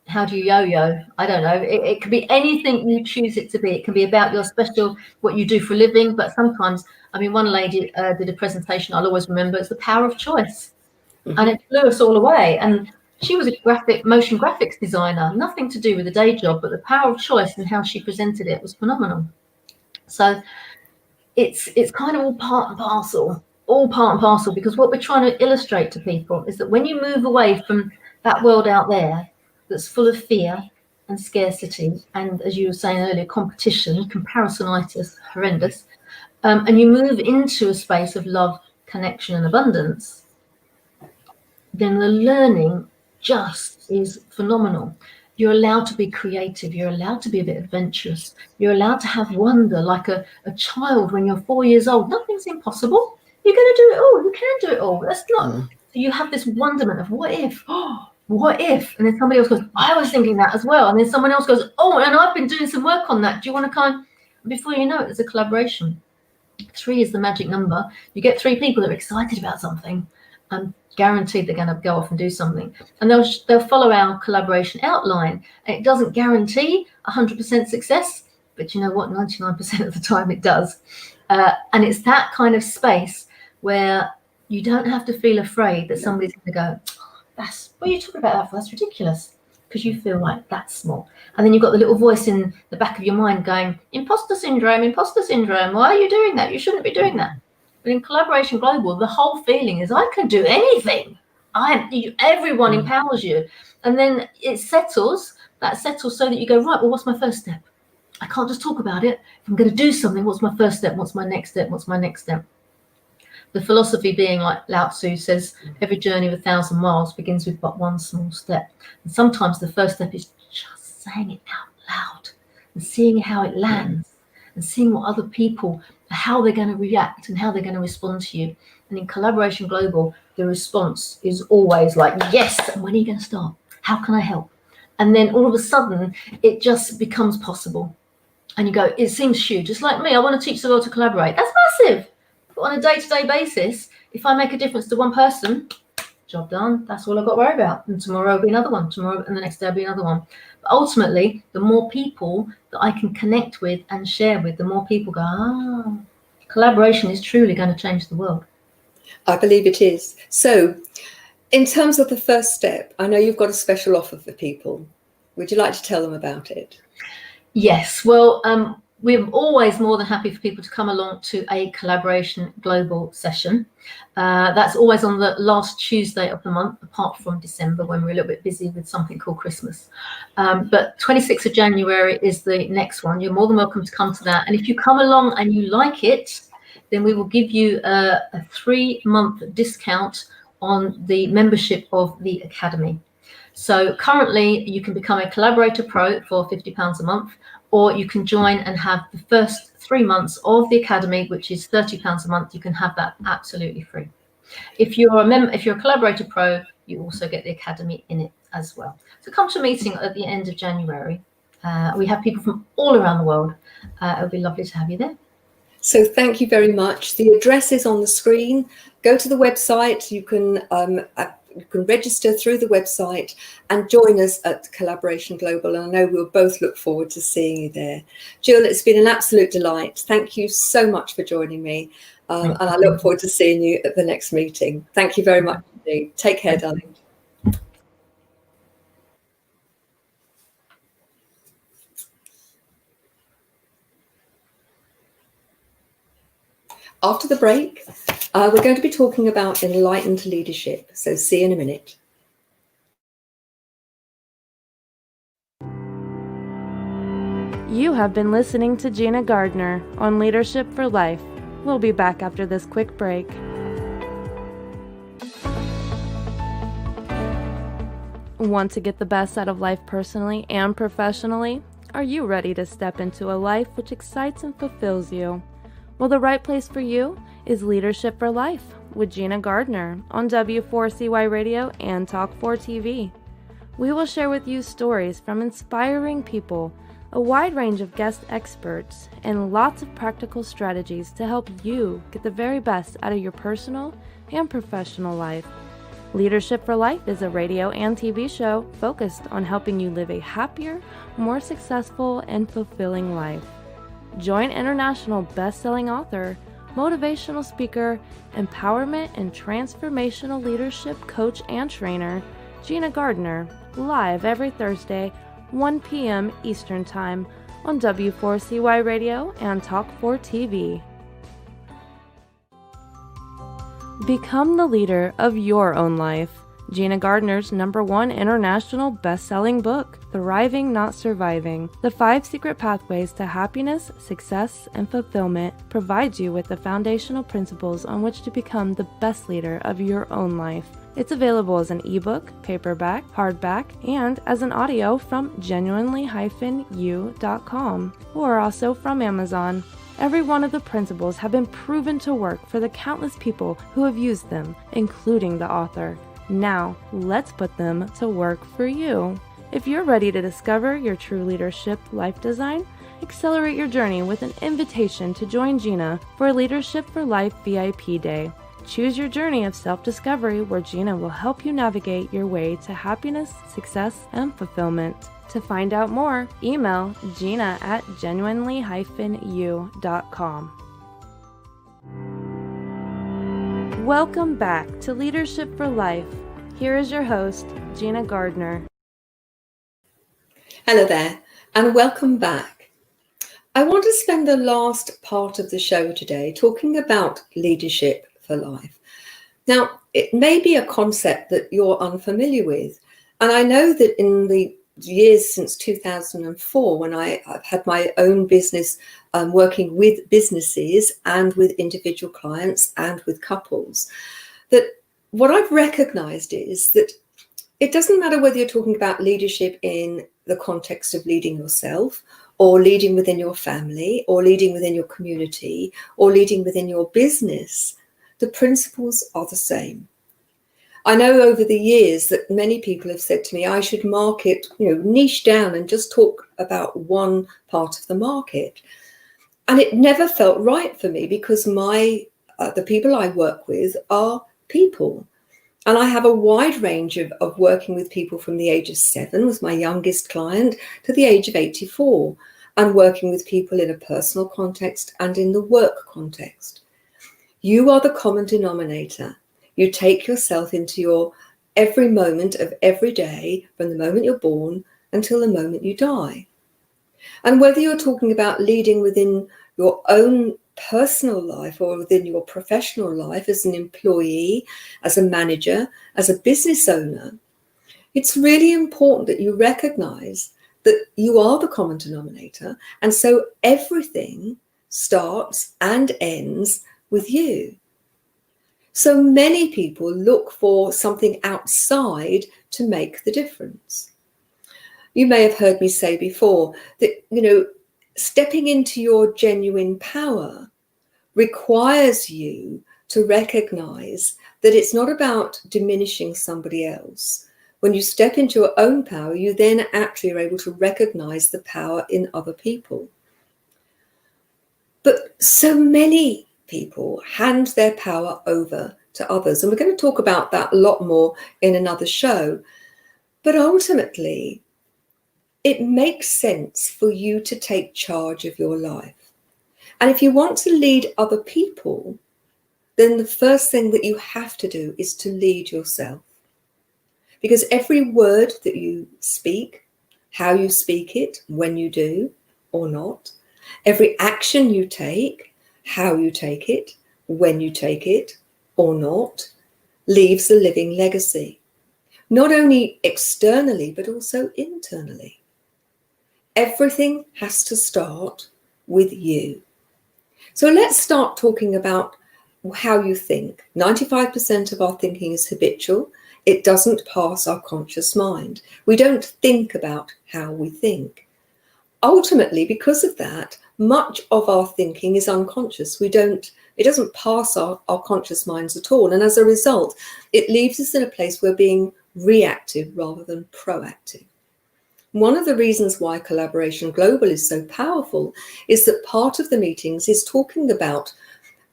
how do you yo-yo? I don't know. It could be anything you choose it to be. It can be about your special, what you do for a living. But sometimes, one lady did a presentation I'll always remember. It's the power of choice. Mm-hmm. And it blew us all away. And she was a motion graphics designer, nothing to do with the day job, but the power of choice and how she presented it was phenomenal. So it's kind of all part and parcel, because what we're trying to illustrate to people is that when you move away from that world out there that's full of fear and scarcity, and as you were saying earlier, competition, comparisonitis, horrendous, and you move into a space of love, connection, and abundance, then the learning just is phenomenal. You're allowed to be creative. You're allowed to be a bit adventurous. You're allowed to have wonder like a child when you're 4 years old. Nothing's impossible. You're going to do it all. You can do it all. That's not. So you have this wonderment of what if? Oh, what if? And then somebody else goes, I was thinking that as well. And then someone else goes, oh, and I've been doing some work on that. Do you want to come? Before you know it, it's a collaboration. 3 is the magic number. You get 3 people that are excited about something, and guaranteed they're going to go off and do something. And they'll follow our collaboration outline. And it doesn't guarantee 100% success, but you know what? 99% of the time it does. And it's that kind of space where you don't have to feel afraid that somebody's going to go, what are you talking about that for? That's ridiculous. Because you feel like that's small. And then you've got the little voice in the back of your mind going, imposter syndrome, why are you doing that? You shouldn't be doing that. But in Collaboration Global, the whole feeling is I can do anything. Everyone empowers you. And then it settles so that you go, right, well, what's my first step? I can't just talk about it. If I'm going to do something, what's my first step? What's my next step? What's my next step? The philosophy being, like Lao Tzu says, every journey of 1,000 miles begins with but one small step. And sometimes the first step is just saying it out loud and seeing how it lands and seeing what other people, how they're going to react and how they're going to respond to you. And in Collaboration Global, the response is always like, yes, and when are you going to start? How can I help? And then all of a sudden, it just becomes possible. And you go, it seems huge. Just like me, I want to teach the world to collaborate. That's massive. But on a day-to-day basis, if I make a difference to one person, job done. That's all I've got to worry about. And tomorrow will be another one. Tomorrow and the next day will be another one. But ultimately, the more people that I can connect with and share with, the more people go, collaboration is truly going to change the world. I believe it is. So in terms of the first step, I know you've got a special offer for people. Would you like to tell them about it? Yes. Well, we're always more than happy for people to come along to a collaboration global session. That's always on the last Tuesday of the month, apart from December when we're a little bit busy with something called Christmas. But 26th of January is the next one. You're more than welcome to come to that. And if you come along and you like it, then we will give you a 3-month discount on the membership of the Academy. So currently you can become a Collaborator Pro for £50 a month, or you can join and have the first 3 months of the Academy, which is £30 a month. You can have that absolutely free. If you're a Collaborator Pro, you also get the Academy in it as well. So come to a meeting at the end of January. We have people from all around the world. It would be lovely to have you there. So thank you very much. The address is on the screen. Go to the website. You can register through the website and join us at Collaboration Global. And I know we'll both look forward to seeing you there. Jill, it's been an absolute delight. Thank you so much for joining me. And I look forward to seeing you at the next meeting. Thank you very much indeed. Take care, darling. After the break, we're going to be talking about enlightened leadership. So see you in a minute. You have been listening to Gina Gardner on Leadership for Life. We'll be back after this quick break. Want to get the best out of life personally and professionally? Are you ready to step into a life which excites and fulfills you? Well, the right place for you is Leadership for Life with Gina Gardner on W4CY Radio and Talk4 TV. We will share with you stories from inspiring people, a wide range of guest experts, and lots of practical strategies to help you get the very best out of your personal and professional life. Leadership for Life is a radio and TV show focused on helping you live a happier, more successful, and fulfilling life. Join international best-selling author, motivational speaker, empowerment and transformational leadership coach and trainer, Gina Gardner, live every Thursday, 1 p.m. Eastern Time on W4CY Radio and Talk4 TV. Become the leader of your own life. Gina Gardner's #1 international best-selling book, Thriving Not Surviving, The 5 Secret Pathways to Happiness, Success, and Fulfillment, provides you with the foundational principles on which to become the best leader of your own life. It's available as an ebook, paperback, hardback, and as an audio from genuinely-u.com, or also from Amazon. Every one of the principles have been proven to work for the countless people who have used them, including the author. Now, let's put them to work for you. If you're ready to discover your true leadership life design, accelerate your journey with an invitation to join Gina for Leadership for Life VIP Day. Choose your journey of self-discovery where Gina will help you navigate your way to happiness, success, and fulfillment. To find out more, email gina@genuinely-u.com. Welcome back to Leadership for Life. Here is your host, Gina Gardner. Hello there, and welcome back. I want to spend the last part of the show today talking about leadership for life. Now, it may be a concept that you're unfamiliar with, and I know that in the years since 2004, when I've had my own business working with businesses and with individual clients and with couples, that what I've recognized is that it doesn't matter whether you're talking about leadership in the context of leading yourself, or leading within your family, or leading within your community, or leading within your business, the principles are the same. I know over the years that many people have said to me, I should market, niche down and just talk about one part of the market. And it never felt right for me because the people I work with are people. And I have a wide range of working with people from the age of 7, was my youngest client, to the age of 84, and working with people in a personal context and in the work context. You are the common denominator. You take yourself into your every moment of every day, from the moment you're born until the moment you die. And whether you're talking about leading within your own personal life or within your professional life as an employee, as a manager, as a business owner, it's really important that you recognize that you are the common denominator. And so everything starts and ends with you. So many people look for something outside to make the difference. You may have heard me say before that, stepping into your genuine power requires you to recognize that it's not about diminishing somebody else. When you step into your own power, you then actually are able to recognize the power in other people. But so many people hand their power over to others. And we're going to talk about that a lot more in another show. But ultimately, it makes sense for you to take charge of your life. And if you want to lead other people, then the first thing that you have to do is to lead yourself. Because every word that you speak, how you speak it, when you do or not, every action you take, how you take it, when you take it or not, leaves a living legacy, not only externally, but also internally. Everything has to start with you. So let's start talking about how you think. 95% of our thinking is habitual. It doesn't pass our conscious mind. We don't think about how we think. Ultimately, because of that, much of our thinking is unconscious. It doesn't pass our conscious minds at all. And as a result, it leaves us in a place where we're being reactive rather than proactive. One of the reasons why Collaboration Global is so powerful is that part of the meetings is talking about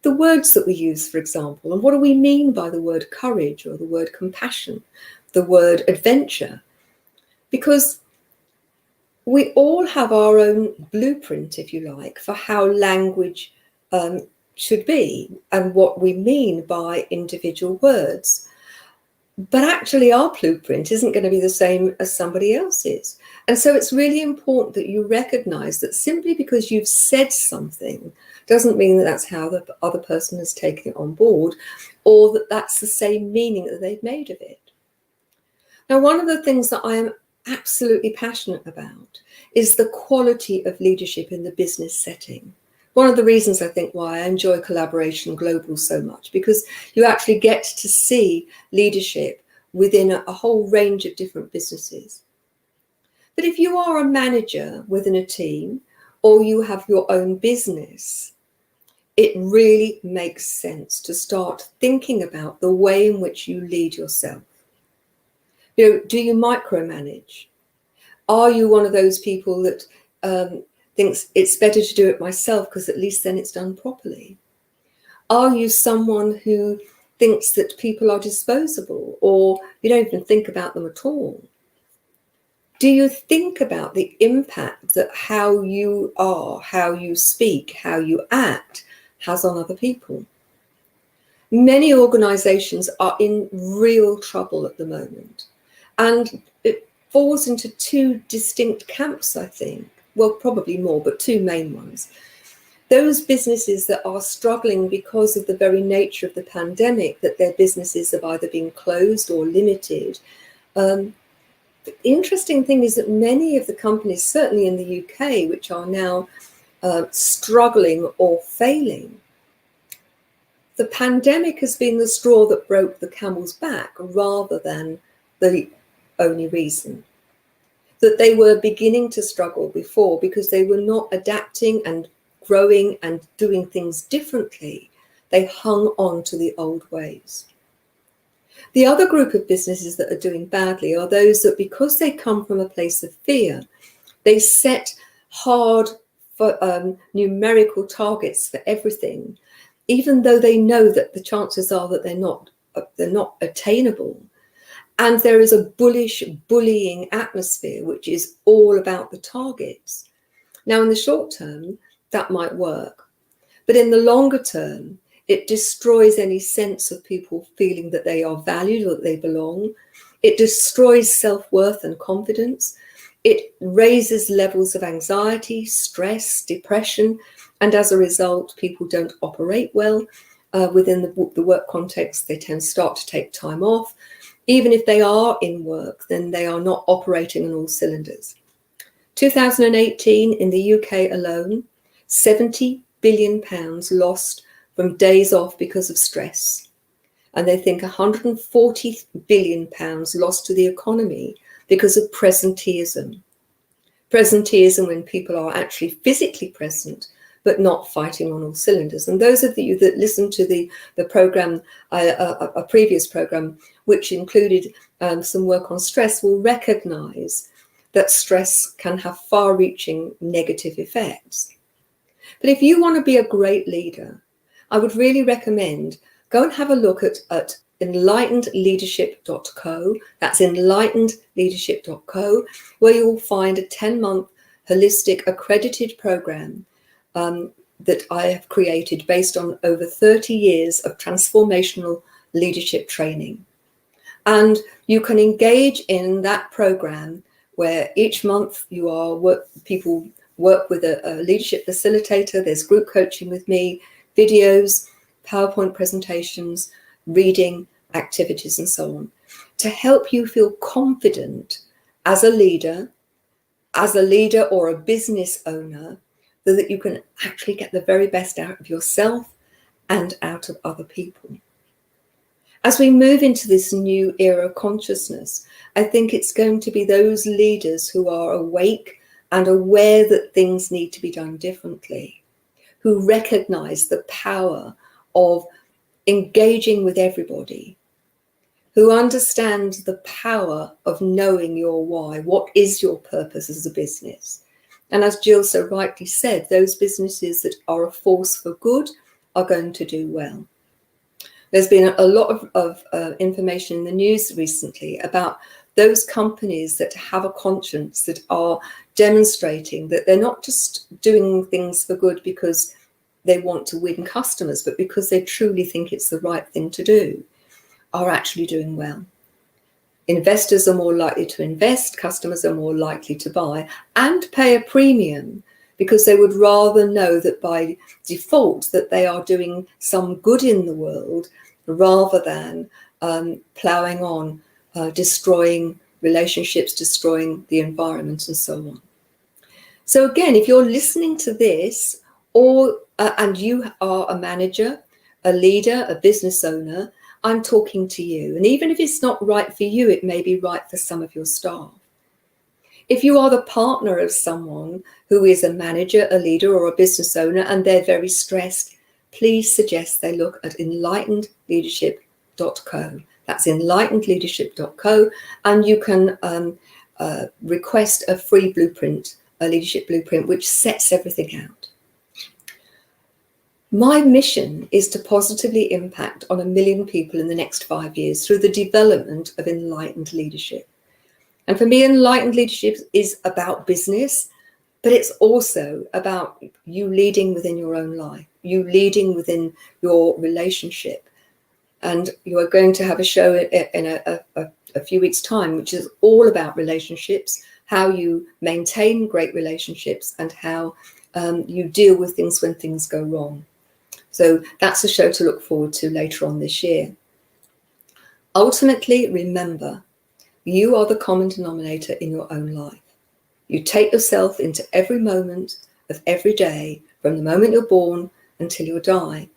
the words that we use, for example, and what do we mean by the word courage or the word compassion, the word adventure? Because we all have our own blueprint, if you like, for how language should be and what we mean by individual words. But actually, our blueprint isn't going to be the same as somebody else's. And so it's really important that you recognize that simply because you've said something doesn't mean that that's how the other person has taken it on board, or that that's the same meaning that they've made of it. Now, one of the things that I am absolutely passionate about is the quality of leadership in the business setting. One of the reasons I think why I enjoy Collaboration Global so much, because you actually get to see leadership within a whole range of different businesses. But if you are a manager within a team or you have your own business, it really makes sense to start thinking about the way in which you lead yourself. Do you micromanage? Are you one of those people that thinks it's better to do it myself because at least then it's done properly? Are you someone who thinks that people are disposable or you don't even think about them at all? Do you think about the impact that how you are, how you speak, how you act has on other people? Many organizations are in real trouble at the moment, and it falls into two distinct camps, I think. Well, probably more, but two main ones. Those businesses that are struggling because of the very nature of the pandemic, that their businesses have either been closed or limited. The interesting thing is that many of the companies, certainly in the UK, which are now struggling or failing, the pandemic has been the straw that broke the camel's back rather than the only reason. That they were beginning to struggle before because they were not adapting and growing and doing things differently. They hung on to the old ways. The other group of businesses that are doing badly are those that, because they come from a place of fear, they set hard numerical targets for everything, even though they know that the chances are that they're not attainable. And there is a bullying atmosphere, which is all about the targets. Now, in the short term, that might work. But in the longer term, it destroys any sense of people feeling that they are valued or that they belong. It destroys self-worth and confidence. It raises levels of anxiety, stress, depression. And as a result, people don't operate well within the work context. They tend to start to take time off. Even if they are in work, then they are not operating on all cylinders. 2018, in the UK alone, £70 billion lost from days off because of stress. And they think £140 billion lost to the economy because of presenteeism. Presenteeism when people are actually physically present, but not fighting on all cylinders. And those of you that listened to the program, a previous program, which included some work on stress, will recognize that stress can have far-reaching negative effects. But if you want to be a great leader, I would really recommend go and have a look at enlightenedleadership.co. That's enlightenedleadership.co, where you'll find a 10-month holistic accredited program that I have created based on over 30 years of transformational leadership training. And you can engage in that program where each month people work with a leadership facilitator. There's group coaching with me, videos, PowerPoint presentations, reading, activities, and so on, to help you feel confident as a leader or a business owner, so that you can actually get the very best out of yourself and out of other people. As we move into this new era of consciousness, I think it's going to be those leaders who are awake and aware that things need to be done differently, who recognize the power of engaging with everybody, who understand the power of knowing your why. What is your purpose as a business? And as Gill so rightly said, those businesses that are a force for good are going to do well. There's been a lot of information in the news recently about those companies that have a conscience, that are demonstrating that they're not just doing things for good because they want to win customers, but because they truly think it's the right thing to do, are actually doing well. Investors are more likely to invest, customers are more likely to buy and pay a premium, because they would rather know that by default that they are doing some good in the world, rather than ploughing on, destroying relationships, destroying the environment, and so on. So again, if you're listening to this, and you are a manager, a leader, a business owner, I'm talking to you. And even if it's not right for you, it may be right for some of your staff. If you are the partner of someone who is a manager, a leader, or a business owner, and they're very stressed, please suggest they look at enlightenedleadership.co. That's enlightenedleadership.co, and you can request a free blueprint, a leadership blueprint, which sets everything out. My mission is to positively impact on 1 million people in the next 5 years through the development of enlightened leadership. And for me, enlightened leadership is about business, but it's also about you leading within your own life, you leading within your relationship. And you are going to have a show in a few weeks' time, which is all about relationships, how you maintain great relationships, and how you deal with things when things go wrong. So that's a show to look forward to later on this year. Ultimately, remember, you are the common denominator in your own life. You take yourself into every moment of every day, from the moment you're born until you die.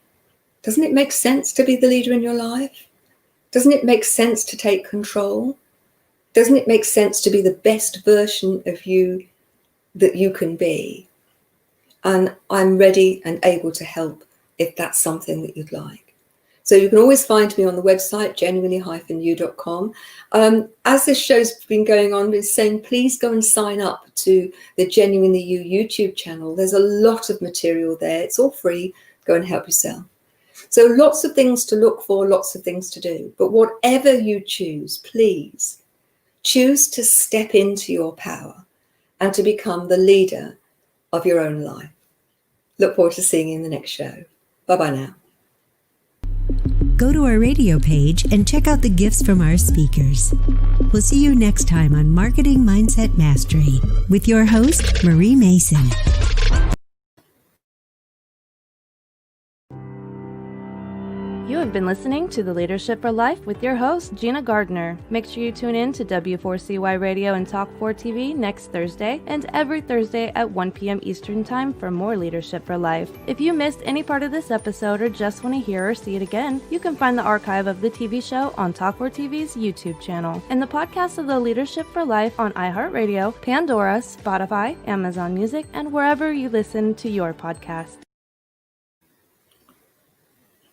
Doesn't it make sense to be the leader in your life? Doesn't it make sense to take control? Doesn't it make sense to be the best version of you that you can be? And I'm ready and able to help if that's something that you'd like. So you can always find me on the website, genuinely-you.com. As this show's been going on, we're saying please go and sign up to the Genuinely You YouTube channel. There's a lot of material there. It's all free. Go and help yourself. So lots of things to look for, lots of things to do. But whatever you choose, please choose to step into your power and to become the leader of your own life. Look forward to seeing you in the next show. Bye-bye now. Go to our radio page and check out the gifts from our speakers. We'll see you next time on Marketing Mindset Mastery with your host, Marie Mason. You have been listening to The Leadership for Life with your host, Gina Gardner. Make sure you tune in to W4CY Radio and Talk 4 TV next Thursday and every Thursday at 1 p.m. Eastern Time for more Leadership for Life. If you missed any part of this episode or just want to hear or see it again, you can find the archive of the TV show on Talk 4 TV's YouTube channel and the podcast of The Leadership for Life on iHeartRadio, Pandora, Spotify, Amazon Music, and wherever you listen to your podcast.